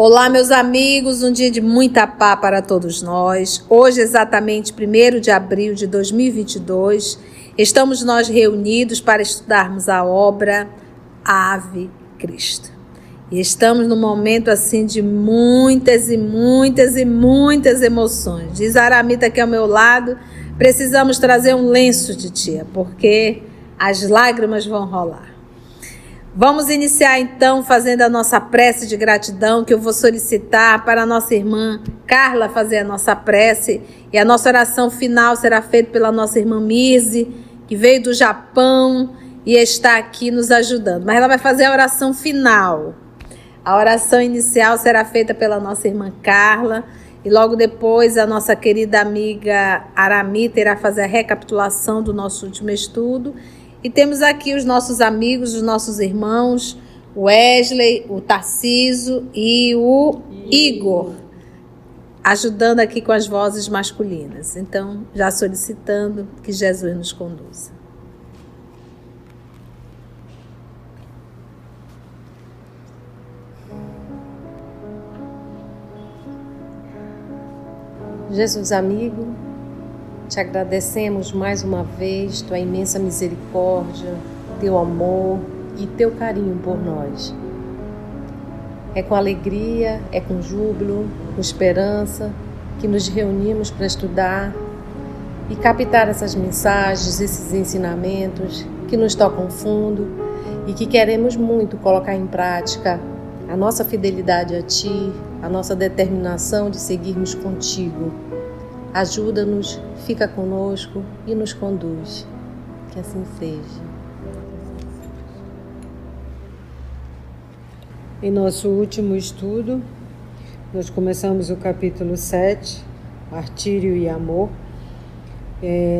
Olá, meus amigos, um dia de muita paz para todos nós. Hoje, exatamente 1º de abril de 2022, estamos nós reunidos para estudarmos a obra Ave Cristo. E estamos num momento assim de muitas emoções. Diz a Aramita aqui ao meu lado, precisamos trazer um lenço, titia, porque as lágrimas vão rolar. Vamos iniciar então fazendo a nossa prece de gratidão, que eu vou solicitar para a nossa irmã Carla fazer a nossa prece, e a nossa oração final será feita pela nossa irmã Mirze, que veio do Japão e está aqui nos ajudando. Mas ela vai fazer a oração final. A oração inicial será feita pela nossa irmã Carla, e logo depois a nossa querida amiga Aramita irá fazer a recapitulação do nosso último estudo. E temos aqui os nossos amigos, os nossos irmãos, o Wesley, o Tarciso e o Igor, ajudando aqui com as vozes masculinas. Então, já solicitando que Jesus nos conduza. Jesus amigo, te agradecemos mais uma vez tua imensa misericórdia, teu amor e teu carinho por nós. É com alegria, é com júbilo, com esperança que nos reunimos para estudar e captar essas mensagens, esses ensinamentos que nos tocam fundo e que queremos muito colocar em prática a nossa fidelidade a Ti, a nossa determinação de seguirmos contigo. Ajuda-nos, fica conosco e nos conduz. Que assim seja. Em nosso último estudo, nós começamos o capítulo 7, Martírio e Amor.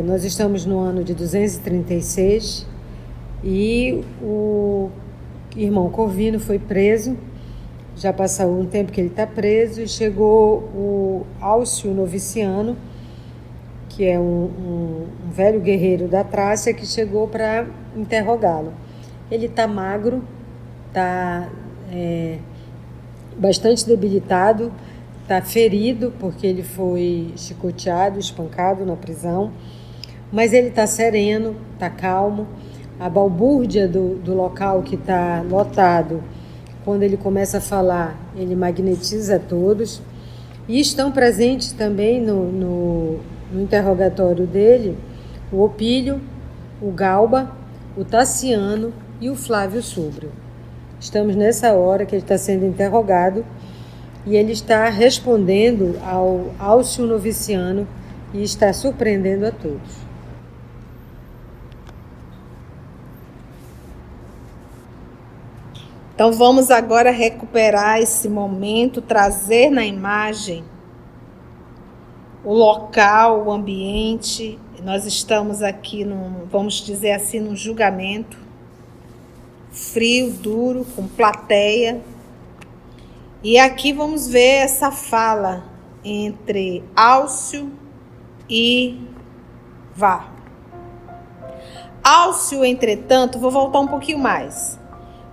Nós estamos no ano de 236 e o irmão Corvino foi preso. Já passou um tempo que ele está preso e chegou o Álcio Noviciano, que é um velho guerreiro da Trácia, que chegou para interrogá-lo. Ele está magro, está bastante debilitado, está ferido porque ele foi chicoteado, espancado na prisão, mas ele está sereno, está calmo. A balbúrdia do local que está lotado, quando ele começa a falar, ele magnetiza todos. E estão presentes também no interrogatório dele o Opílio, o Galba, o Tassiano e o Flávio Súbrio. Estamos nessa hora que ele está sendo interrogado e ele está respondendo ao Álcio Noviciano e está surpreendendo a todos. Então vamos agora recuperar esse momento, trazer na imagem o local, o ambiente. Nós estamos aqui vamos dizer assim, num julgamento frio, duro, com plateia. E aqui vamos ver essa fala entre Álcio e Varro. Álcio, entretanto, vou voltar um pouquinho mais.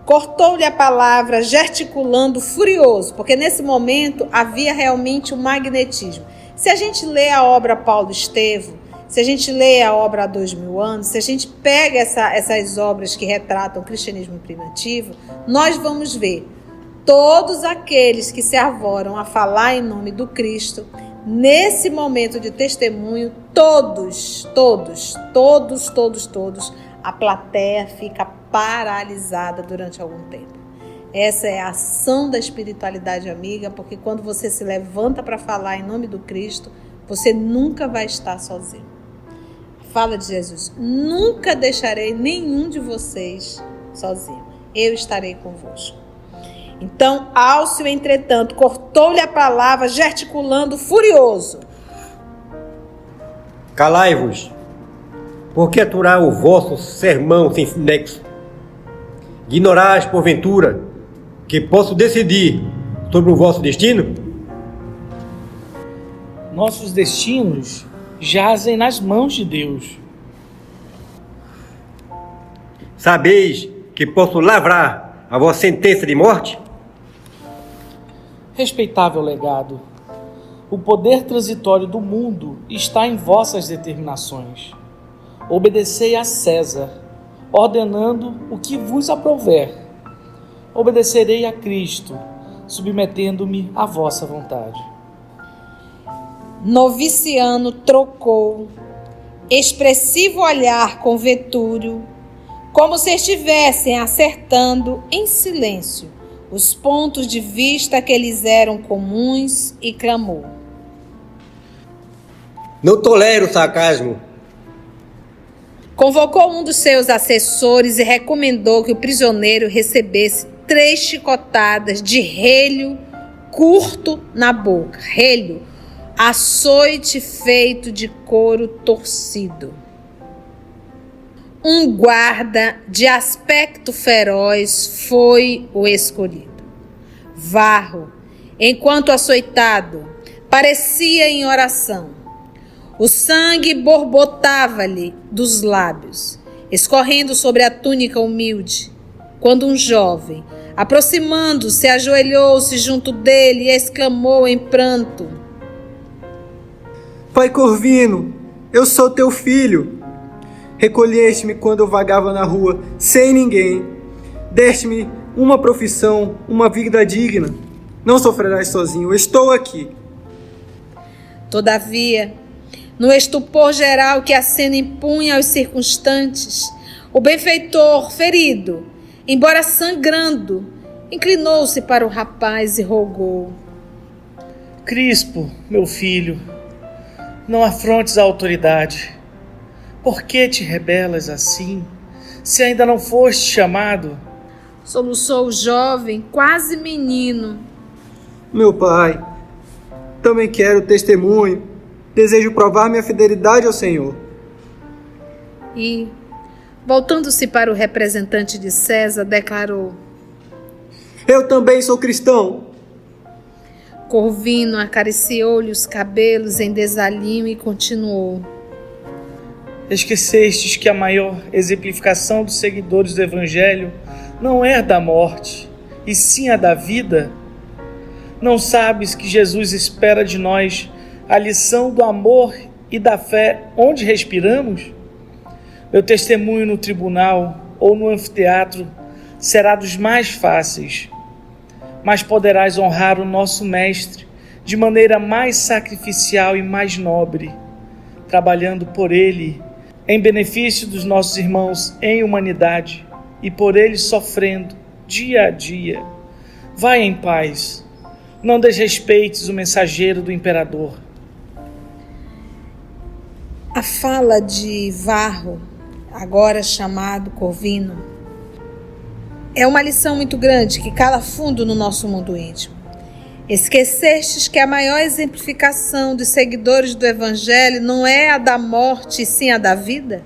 Cortou-lhe a palavra, gesticulando furioso, porque nesse momento havia realmente um magnetismo. Se a gente lê a obra Paulo Estevo, se a gente lê a obra há 2000 anos, se a gente pega essas obras que retratam o cristianismo primitivo, nós vamos ver todos aqueles que se arvoram a falar em nome do Cristo, nesse momento de testemunho, todos, a plateia fica paralisada durante algum tempo. Essa é a ação da espiritualidade amiga, porque quando você se levanta para falar em nome do Cristo, você nunca vai estar sozinho. Fala de Jesus: nunca deixarei nenhum de vocês sozinho, eu estarei convosco. Então Álcio, entretanto, cortou-lhe a palavra, gesticulando furioso: Calai-vos, porque aturar o vosso sermão sem nexo? Ignorais, porventura, que posso decidir sobre o vosso destino? Nossos destinos jazem nas mãos de Deus. Sabeis que posso lavrar a vossa sentença de morte? respeitável legado. O poder transitório do mundo está em vossas determinações. Obedecei a César, ordenando o que vos aprouver. Obedecerei a Cristo, submetendo-me à vossa vontade. Noviciano trocou expressivo olhar com Vetúrio, como se estivessem acertando em silêncio os pontos de vista que lhes eram comuns, e clamou: Não tolero o sarcasmo. Convocou um dos seus assessores e recomendou que o prisioneiro recebesse 3 chicotadas de relho curto na boca. Relho, açoite feito de couro torcido. Um guarda de aspecto feroz foi o escolhido. Varro, enquanto açoitado, parecia em oração. O sangue borbotava-lhe dos lábios, escorrendo sobre a túnica humilde, quando um jovem, aproximando-se, ajoelhou-se junto dele e exclamou em pranto: Pai Corvino, eu sou teu filho. Recolheste-me quando eu vagava na rua, sem ninguém. Deste-me uma profissão, uma vida digna. Não sofrerás sozinho, eu estou aqui. Todavia, no estupor geral que a cena impunha aos circunstantes, o benfeitor, ferido, embora sangrando, inclinou-se para o rapaz e rogou: Crispo, meu filho, não afrontes a autoridade. Por que te rebelas assim, se ainda não foste chamado? Soluçou o jovem, quase menino. Meu pai, também quero testemunho. Desejo provar minha fidelidade ao Senhor. E, voltando-se para o representante de César, declarou: Eu também sou cristão. Corvino acariciou-lhe os cabelos em desalinho e continuou: Esquecestes que a maior exemplificação dos seguidores do Evangelho não é a da morte, e sim a da vida? Não sabes que Jesus espera de nós a lição do amor e da fé onde respiramos? Meu testemunho no tribunal ou no anfiteatro será dos mais fáceis, mas poderás honrar o nosso Mestre de maneira mais sacrificial e mais nobre, trabalhando por Ele em benefício dos nossos irmãos em humanidade e por eles sofrendo dia a dia. Vai em paz, não desrespeites o mensageiro do imperador. A fala de Varro, agora chamado Corvino, é uma lição muito grande que cala fundo no nosso mundo íntimo. Esquecestes que a maior exemplificação dos seguidores do Evangelho não é a da morte, e sim a da vida?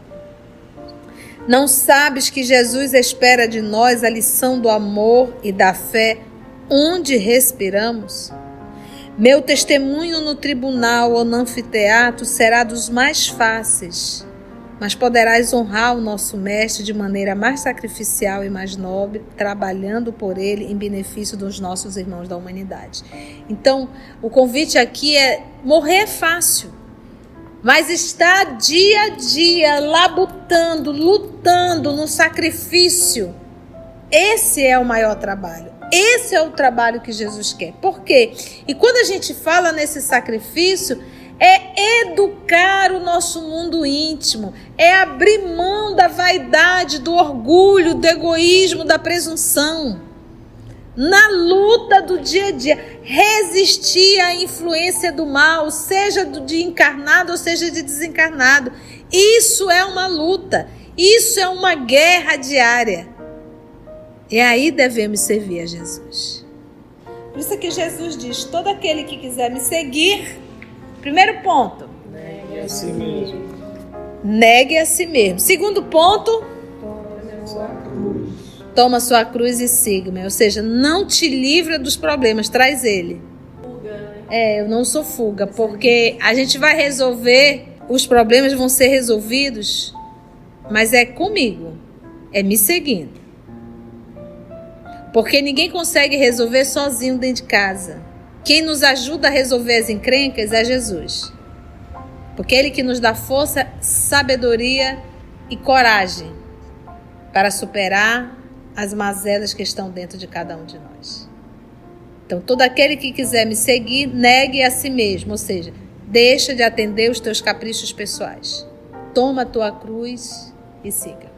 Não sabes que Jesus espera de nós a lição do amor e da fé onde respiramos? Meu testemunho no tribunal ou no anfiteatro será dos mais fáceis, mas poderás honrar o nosso Mestre de maneira mais sacrificial e mais nobre, trabalhando por ele em benefício dos nossos irmãos da humanidade. Então, o convite aqui é: morrer é fácil, mas estar dia a dia labutando, lutando no sacrifício, esse é o maior trabalho. Esse é o trabalho que Jesus quer. Por quê? E quando a gente fala nesse sacrifício, é educar o nosso mundo íntimo, é abrir mão da vaidade, do orgulho, do egoísmo, da presunção. Na luta do dia a dia, resistir à influência do mal, seja de encarnado ou seja de desencarnado. Isso é uma luta, isso é uma guerra diária. E aí devemos servir a Jesus. Por isso que Jesus diz: todo aquele que quiser me seguir, primeiro ponto, Negue a si mesmo. Negue a si mesmo. Segundo ponto, toma sua cruz e siga-me. Ou seja, não te livra dos problemas, traz ele. Eu não sou fuga, porque a gente vai resolver, os problemas vão ser resolvidos, mas é comigo, é me seguindo. Porque ninguém consegue resolver sozinho dentro de casa. Quem nos ajuda a resolver as encrencas é Jesus. Porque Ele que nos dá força, sabedoria e coragem para superar as mazelas que estão dentro de cada um de nós. Então, todo aquele que quiser me seguir, negue a si mesmo, ou seja, deixa de atender os teus caprichos pessoais. Toma a tua cruz e siga.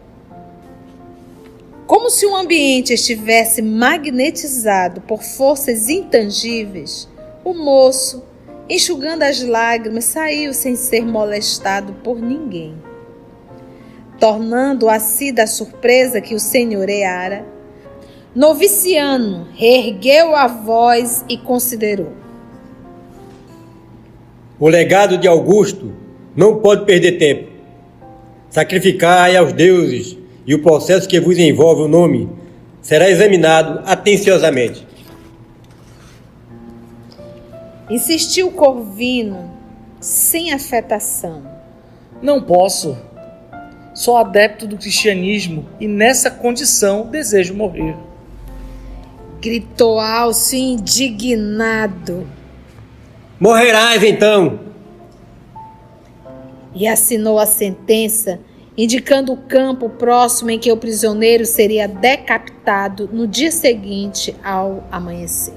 Como se um ambiente estivesse magnetizado por forças intangíveis, o moço, enxugando as lágrimas, saiu sem ser molestado por ninguém. Tornando a si da surpresa que o senhoreara, Noviciano reergueu a voz e considerou. O legado de Augusto não pode perder tempo. Sacrificai aos deuses, e o processo que vos envolve o nome será examinado atenciosamente. Insistiu Corvino, sem afetação. Não posso. Sou adepto do cristianismo e nessa condição desejo morrer. Gritou Alcio indignado. Morrerás então! E assinou a sentença, indicando o campo próximo em que o prisioneiro seria decapitado no dia seguinte ao amanhecer.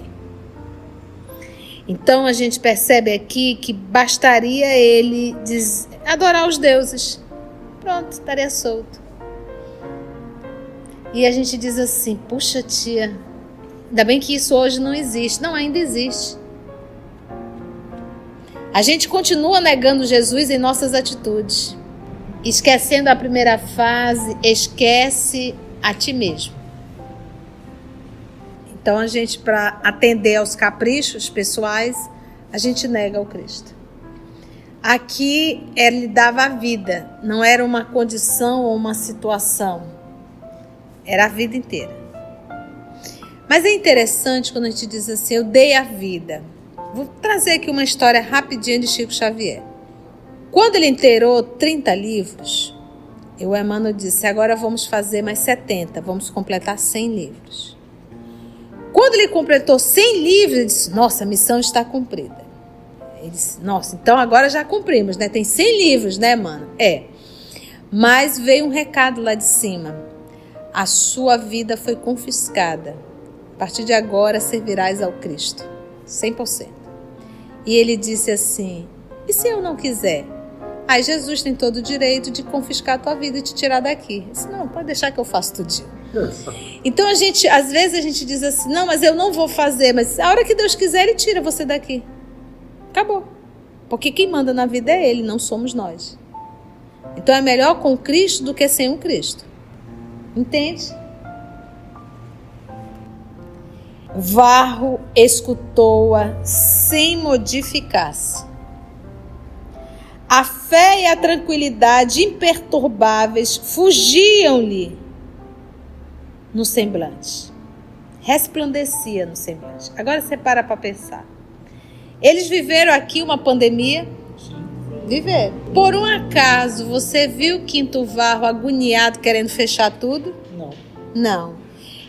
Então a gente percebe aqui que bastaria ele adorar os deuses. Pronto, estaria solto. E a gente diz assim, puxa tia, ainda bem que isso hoje não existe. Não, ainda existe. A gente continua negando Jesus em nossas atitudes. Esquecendo a primeira fase, esquece a ti mesmo. Então a gente, para atender aos caprichos pessoais, a gente nega o Cristo. Aqui ele dava a vida, não era uma condição ou uma situação, era a vida inteira. Mas é interessante quando a gente diz assim, eu dei a vida. Vou trazer aqui uma história rapidinha de Chico Xavier. Quando ele inteirou 30 livros, o Emmanuel disse, agora vamos fazer mais 70, vamos completar 100 livros. Quando ele completou 100 livros, ele disse, nossa, a missão está cumprida. Ele disse, nossa, então agora já cumprimos, né? Tem 100 livros, né, mano? É. Mas veio um recado lá de cima. A sua vida foi confiscada. A partir de agora servirás ao Cristo. 100%. E ele disse assim, e se eu não quiser? Aí Jesus tem todo o direito de confiscar a tua vida e te tirar daqui. Ele disse, não, pode deixar que eu faço tudinho. Então às vezes a gente diz assim, não, mas eu não vou fazer, mas a hora que Deus quiser, Ele tira você daqui. Acabou. Porque quem manda na vida é Ele, não somos nós. Então é melhor com Cristo do que sem um Cristo. Entende? Varro escutou-a sem modificar-se. A fé e a tranquilidade imperturbáveis fugiam-lhe no semblante. Resplandecia no semblante. Agora você para pensar. Eles viveram aqui uma pandemia? Viveram. Por um acaso, você viu Quinto Varro agoniado, querendo fechar tudo? Não. Não.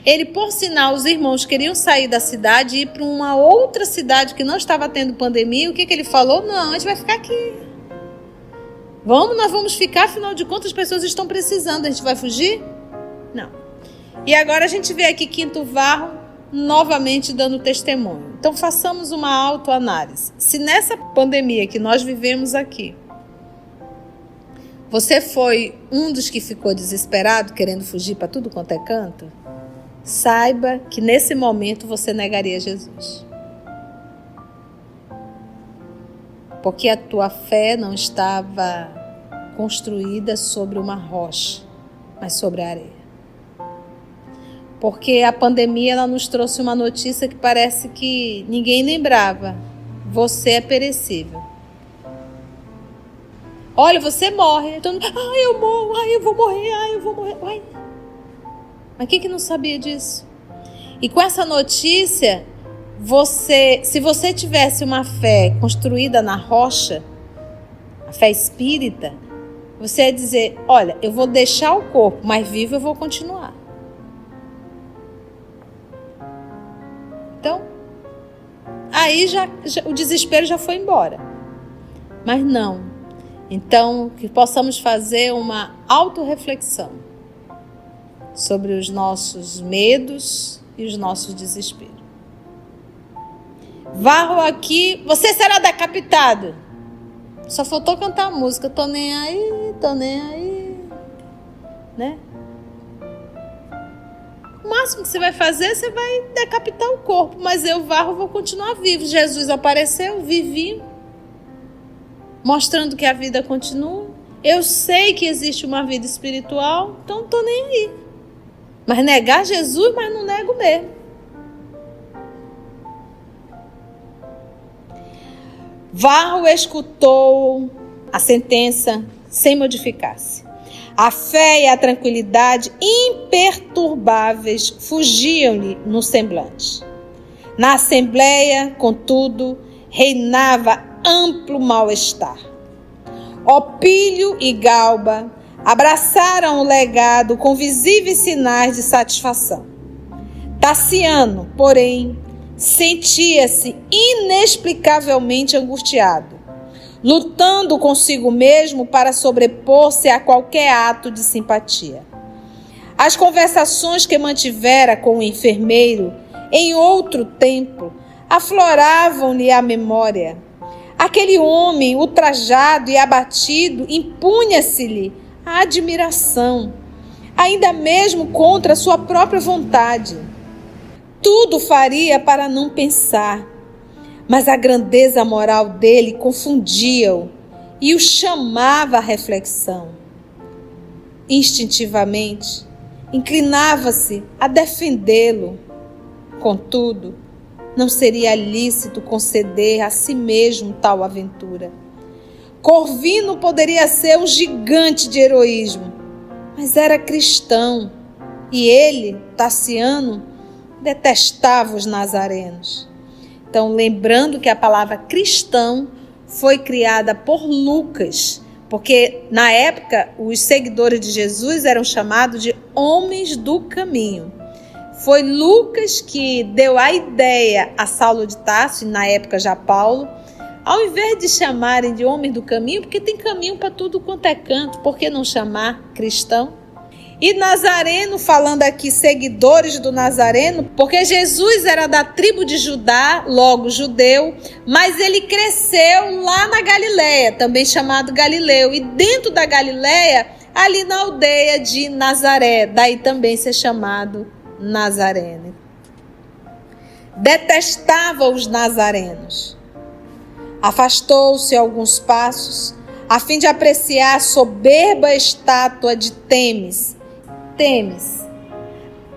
Ele, por sinal, os irmãos queriam sair da cidade e ir para uma outra cidade que não estava tendo pandemia. O que ele falou? Não, a gente vai ficar aqui. Nós vamos ficar, afinal de contas as pessoas estão precisando. A gente vai fugir? Não. E agora a gente vê aqui Quinto Varro novamente dando testemunho. Então façamos uma autoanálise. Se nessa pandemia que nós vivemos aqui, você foi um dos que ficou desesperado, querendo fugir para tudo quanto é canto, saiba que nesse momento você negaria Jesus. Porque a tua fé não estava construída sobre uma rocha, mas sobre a areia. Porque a pandemia ela nos trouxe uma notícia que parece que ninguém lembrava. Você é perecível. Olha, você morre. Então, eu morro, eu vou morrer, eu vou morrer. Uai. Mas quem que não sabia disso? E com essa notícia, se você tivesse uma fé construída na rocha, a fé espírita, você ia dizer, olha, eu vou deixar o corpo, mas vivo eu vou continuar. Então, aí o desespero já foi embora. Mas não. Então, que possamos fazer uma autorreflexão sobre os nossos medos e os nossos desesperos. Varro aqui, você será decapitado. Só faltou cantar a música, tô nem aí, né? O máximo que você vai fazer, você vai decapitar o corpo, mas eu, Varro, vou continuar vivo. Jesus apareceu, vivi, mostrando que a vida continua. Eu sei que existe uma vida espiritual, então não tô nem aí. Mas negar Jesus, mas não nego mesmo. Varro escutou a sentença sem modificar-se. A fé e a tranquilidade imperturbáveis fugiam-lhe no semblante. Na assembleia, contudo, reinava amplo mal-estar. Opílio e Galba abraçaram o legado com visíveis sinais de satisfação. Taciano, porém, sentia-se inexplicavelmente angustiado, lutando consigo mesmo para sobrepor-se a qualquer ato de simpatia. As conversações que mantivera com o enfermeiro em outro tempo afloravam-lhe a memória. Aquele homem ultrajado e abatido impunha-se-lhe a admiração, ainda mesmo contra sua própria vontade. Tudo faria para não pensar, mas a grandeza moral dele confundia-o e o chamava à reflexão. Instintivamente, inclinava-se a defendê-lo. Contudo, não seria lícito conceder a si mesmo tal aventura. Corvino poderia ser um gigante de heroísmo, mas era cristão e ele, Taciano, detestava os nazarenos. Então, lembrando que a palavra cristão foi criada por Lucas, porque na época os seguidores de Jesus eram chamados de homens do caminho. Foi Lucas que deu a ideia a Saulo de Tarso, e na época já Paulo, ao invés de chamarem de homens do caminho, porque tem caminho para tudo quanto é canto, por que não chamar cristão? E Nazareno, falando aqui seguidores do Nazareno, porque Jesus era da tribo de Judá, logo judeu, mas ele cresceu lá na Galileia, também chamado Galileu, e dentro da Galileia, ali na aldeia de Nazaré, daí também ser chamado Nazareno. Detestava os nazarenos. Afastou-se alguns passos, a fim de apreciar a soberba estátua de Temis,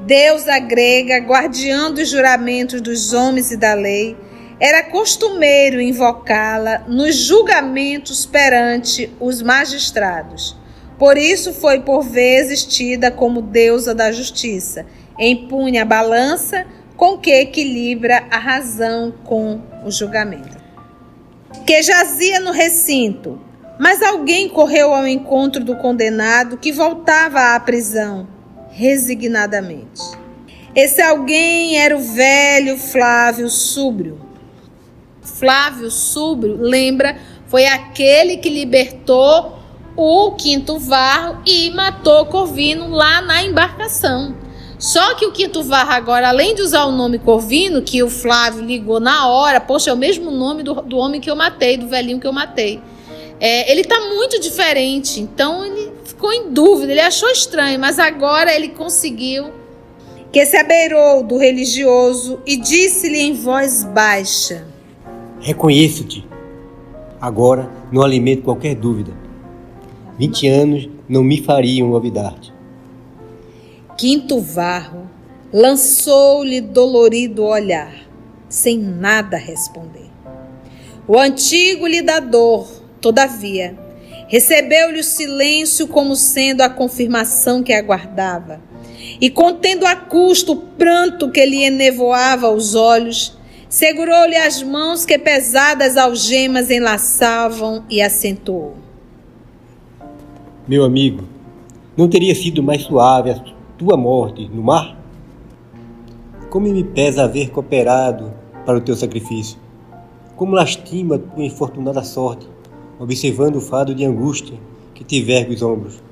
deusa grega, guardiã dos juramentos dos homens e da lei, era costumeiro invocá-la nos julgamentos perante os magistrados. Por isso foi por vezes tida como deusa da justiça. Empunha a balança com que equilibra a razão com o julgamento. Que jazia no recinto, mas alguém correu ao encontro do condenado que voltava à prisão, resignadamente. Esse alguém era o velho Flávio Súbrio. Flávio Súbrio, lembra, foi aquele que libertou o Quinto Varro e matou Corvino lá na embarcação. Só que o Quinto Varro agora, além de usar o nome Corvino, que o Flávio ligou na hora, poxa, é o mesmo nome do homem que eu matei, do velhinho que eu matei. Ele está muito diferente, então ele ficou em dúvida, ele achou estranho, mas agora ele conseguiu, que se abeirou do religioso e disse-lhe em voz baixa: Reconheço-te. Agora não alimento qualquer dúvida. 20 anos não me fariam olvidar-te. Quinto Varro lançou-lhe dolorido olhar, sem nada responder. O antigo lidador, todavia, recebeu-lhe o silêncio como sendo a confirmação que aguardava, e contendo a custo o pranto que lhe enevoava os olhos, segurou-lhe as mãos que pesadas algemas enlaçavam e acentuou: Meu amigo, não teria sido mais suave a tua morte no mar? Como me pesa haver cooperado para o teu sacrifício. como lastima tua infortunada sorte, observando o fado de angústia que te verga os ombros.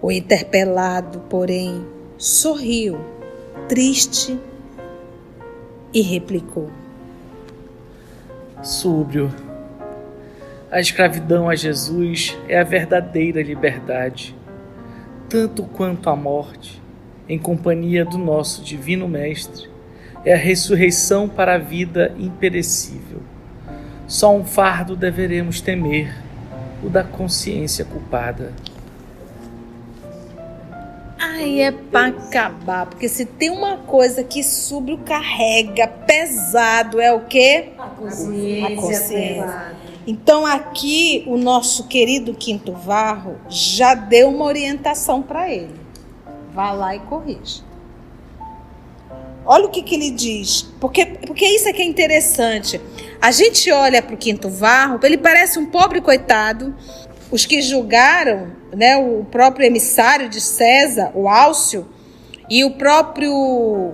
O interpelado, porém, sorriu, triste, e replicou: Súbrio, a escravidão a Jesus é a verdadeira liberdade, tanto quanto a morte, em companhia do nosso Divino Mestre, é a ressurreição para a vida imperecível. Só um fardo deveremos temer, o da consciência culpada. Ai, é pra acabar, porque se tem uma coisa que Súbrio carrega pesado, é o quê? A consciência. Então aqui o nosso querido Quinto Varro já deu uma orientação para ele. Vá lá e corrija. Olha o que ele diz, porque isso é que é interessante. A gente olha para o Quinto Varro, ele parece um pobre coitado. Os que julgaram, né, o próprio emissário de César, o Álcio, e o próprio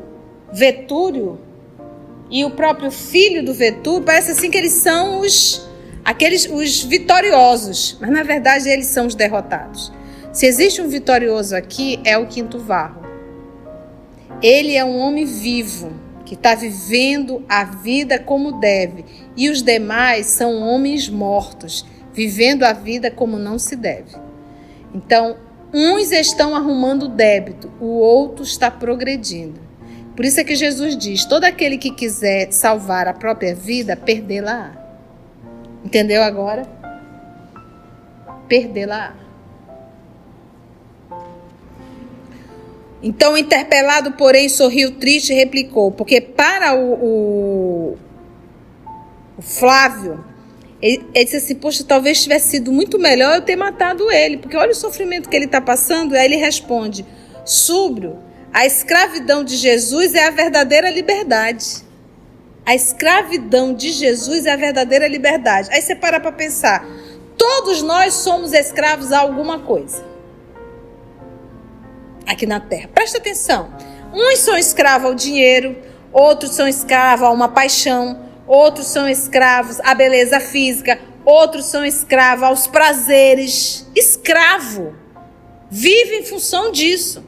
Vetúrio, e o próprio filho do Vetúrio, parece assim que eles são os vitoriosos, mas na verdade eles são os derrotados. Se existe um vitorioso aqui, é o Quinto Varro. Ele é um homem vivo, que está vivendo a vida como deve, e os demais são homens mortos, vivendo a vida como não se deve. Então, uns estão arrumando débito, o outro está progredindo. Por isso é que Jesus diz: todo aquele que quiser salvar a própria vida, perdê-la-á. Entendeu agora? Perdê-la-á. Então o interpelado, porém, sorriu triste e replicou, porque para o Flávio, ele disse assim: poxa, talvez tivesse sido muito melhor eu ter matado ele, porque olha o sofrimento que ele está passando. Aí ele responde: Súbrio, a escravidão de Jesus é a verdadeira liberdade. A escravidão de Jesus é a verdadeira liberdade. Aí você para pensar, todos nós somos escravos a alguma coisa aqui na Terra. Presta atenção. Uns são escravos ao dinheiro, outros são escravos a uma paixão, outros são escravos à beleza física, outros são escravos aos prazeres. Escravo. Vive em função disso.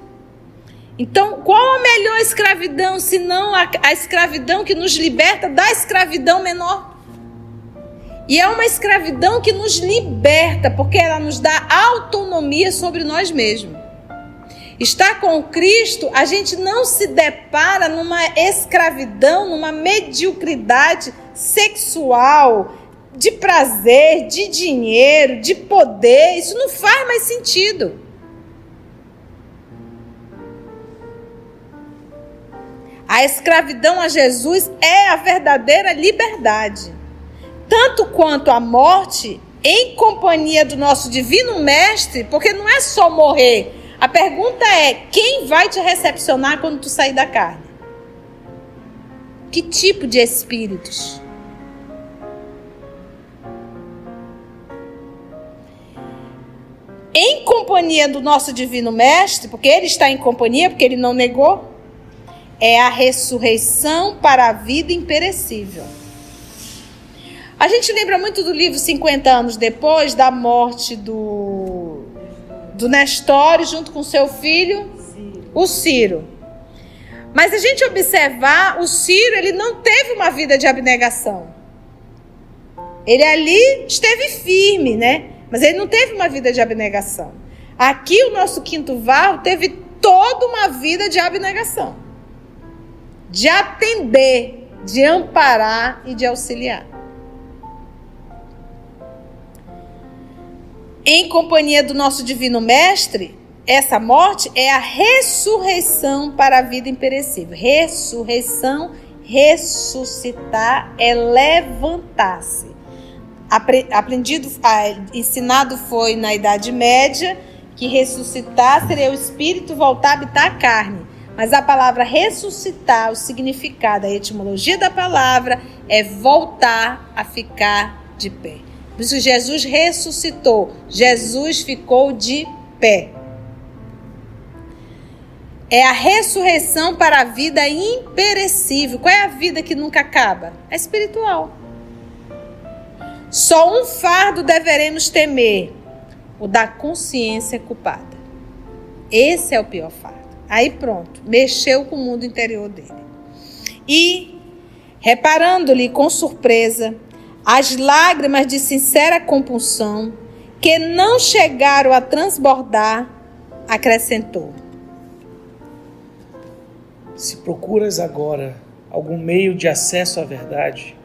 Então, qual a melhor escravidão, senão a escravidão que nos liberta da escravidão menor? E é uma escravidão que nos liberta, porque ela nos dá autonomia sobre nós mesmos. Estar com Cristo, a gente não se depara numa escravidão, numa mediocridade sexual, de prazer, de dinheiro, de poder. Isso não faz mais sentido. A escravidão a Jesus é a verdadeira liberdade. Tanto quanto a morte, em companhia do nosso Divino Mestre, porque não é só morrer. A pergunta é: quem vai te recepcionar quando tu sair da carne? Que tipo de espíritos? Em companhia do nosso Divino Mestre, porque ele está em companhia, porque ele não negou, é a ressurreição para a vida imperecível. A gente lembra muito do livro 50 anos depois da morte do Nestório, junto com seu filho, o Ciro. Mas a gente observar, o Ciro, ele não teve uma vida de abnegação. Ele ali esteve firme, né? Mas ele não teve uma vida de abnegação. Aqui o nosso Quinto Varro teve toda uma vida de abnegação. De atender, de amparar e de auxiliar. Em companhia do nosso Divino Mestre, essa morte é a ressurreição para a vida imperecível. Ressurreição, ressuscitar é levantar-se. Ensinado foi na Idade Média que ressuscitar seria o espírito voltar a habitar a carne. Mas a palavra ressuscitar, o significado, a etimologia da palavra é voltar a ficar de pé. Por isso Jesus ressuscitou, Jesus ficou de pé. é a ressurreição para a vida imperecível. Qual é a vida que nunca acaba? A espiritual. Só um fardo deveremos temer, o da consciência culpada. Esse é o pior fardo. Aí pronto, mexeu com o mundo interior dele. E, reparando-lhe com surpresa, as lágrimas de sincera compunção, que não chegaram a transbordar, acrescentou: Se procuras agora algum meio de acesso à verdade,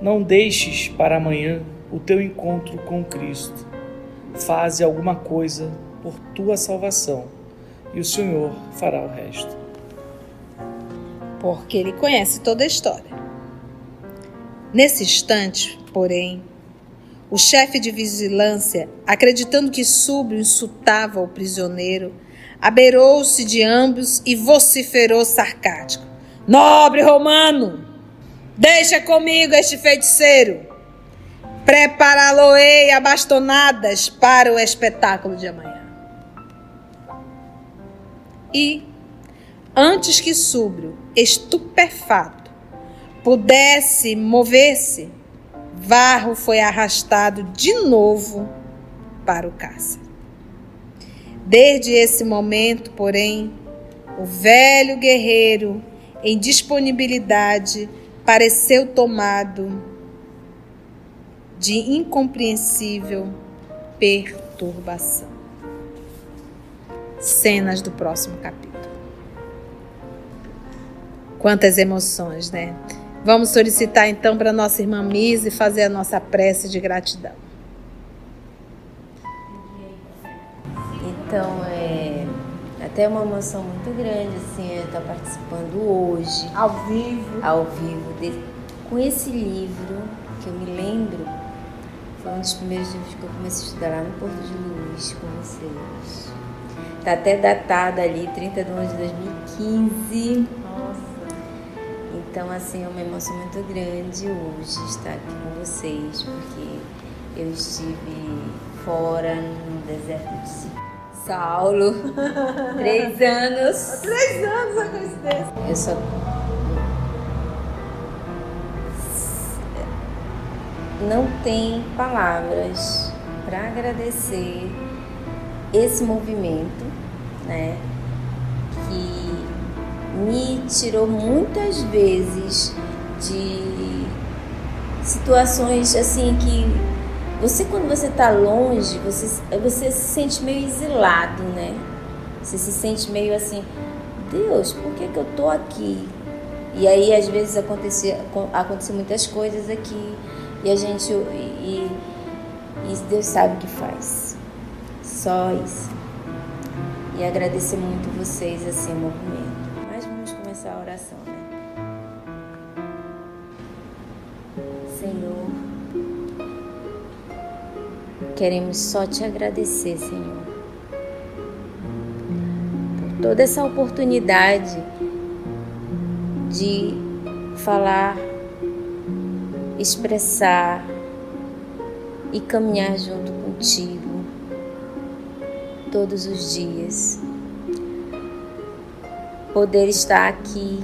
não deixes para amanhã o teu encontro com Cristo. Faze alguma coisa por tua salvação e o Senhor fará o resto. Porque ele conhece toda a história. Nesse instante, porém, o chefe de vigilância, acreditando que Súblio insultava o prisioneiro, abeirou-se de ambos e vociferou sarcástico: Nobre romano, deixa comigo este feiticeiro. Prepará-lo-ei a bastonadas para o espetáculo de amanhã. E, antes que Súblio, estupefato, pudesse mover-se, Varro foi arrastado de novo para o cárcere. Desde esse momento, porém, o velho guerreiro, em disponibilidade, pareceu tomado de incompreensível perturbação. Cenas do próximo capítulo. Quantas emoções, né? Vamos solicitar então para nossa irmã Mise fazer a nossa prece de gratidão. Então, até uma emoção muito grande, assim, eu estar participando hoje. Ao vivo. Com esse livro, que eu me lembro, foi um dos primeiros livros que eu comecei a estudar lá no Porto de Luz com vocês. Está até datado ali, 30 de 1 de 2015. Nossa. Então, assim, é uma emoção muito grande hoje estar aqui com vocês, porque eu estive fora no deserto de Saulo, 3 anos. 3 anos a coincidência. Eu só... Não tem palavras para agradecer esse movimento, né, que me tirou muitas vezes de situações assim que você, quando você está longe, você se sente meio exilado, né? Você se sente meio assim, Deus, por que eu tô aqui? E aí às vezes acontecem muitas coisas aqui e a gente e Deus sabe o que faz. Só isso. E agradecer muito vocês, assim, o movimento. Mas vamos começar a oração, né? Senhor, queremos só te agradecer, Senhor, por toda essa oportunidade de falar, expressar e caminhar junto contigo todos os dias. Poder estar aqui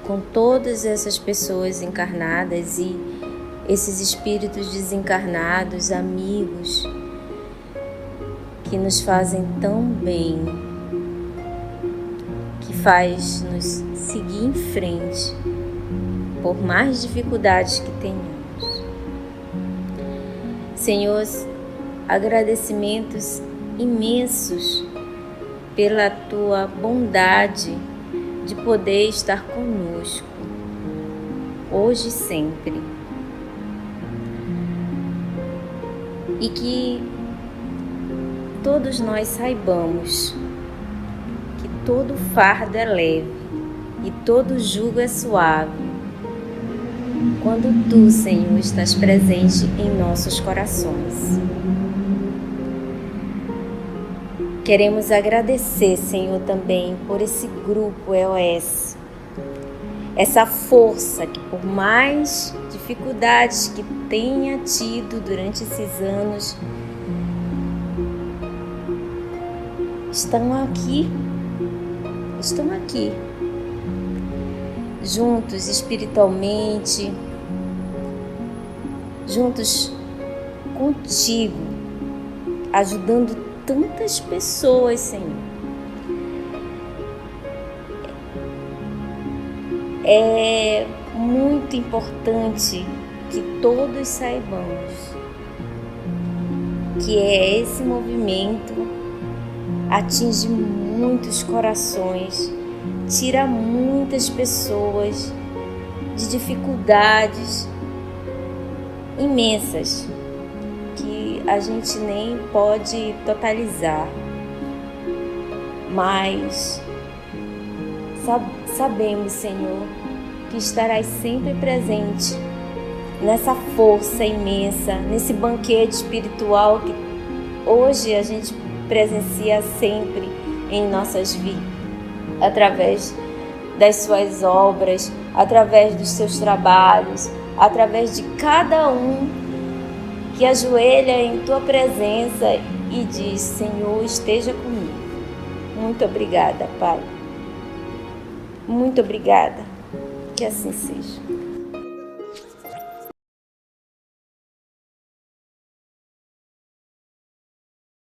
com todas essas pessoas encarnadas e esses espíritos desencarnados, amigos, que nos fazem tão bem, que faz nos seguir em frente, por mais dificuldades que tenhamos. Senhor, agradecimentos imensos pela tua bondade de poder estar conosco, hoje e sempre. E que todos nós saibamos que todo fardo é leve e todo jugo é suave quando tu, Senhor, estás presente em nossos corações. Queremos agradecer, Senhor, também por esse grupo EOS, essa força que, por mais dificuldades que tenha tido durante esses anos, estão aqui estão aqui, juntos espiritualmente, juntos contigo, ajudando tantas pessoas, Senhor. É muito importante que todos saibamos que esse movimento atinge muitos corações, tira muitas pessoas de dificuldades imensas que a gente nem pode totalizar, mas sabemos, Senhor, que estarás sempre presente nessa força imensa, nesse banquete espiritual que hoje a gente presencia sempre em nossas vidas, através das suas obras, através dos seus trabalhos, através de cada um que ajoelha em tua presença e diz: Senhor, esteja comigo. Muito obrigada, Pai. Muito obrigada. Que assim seja.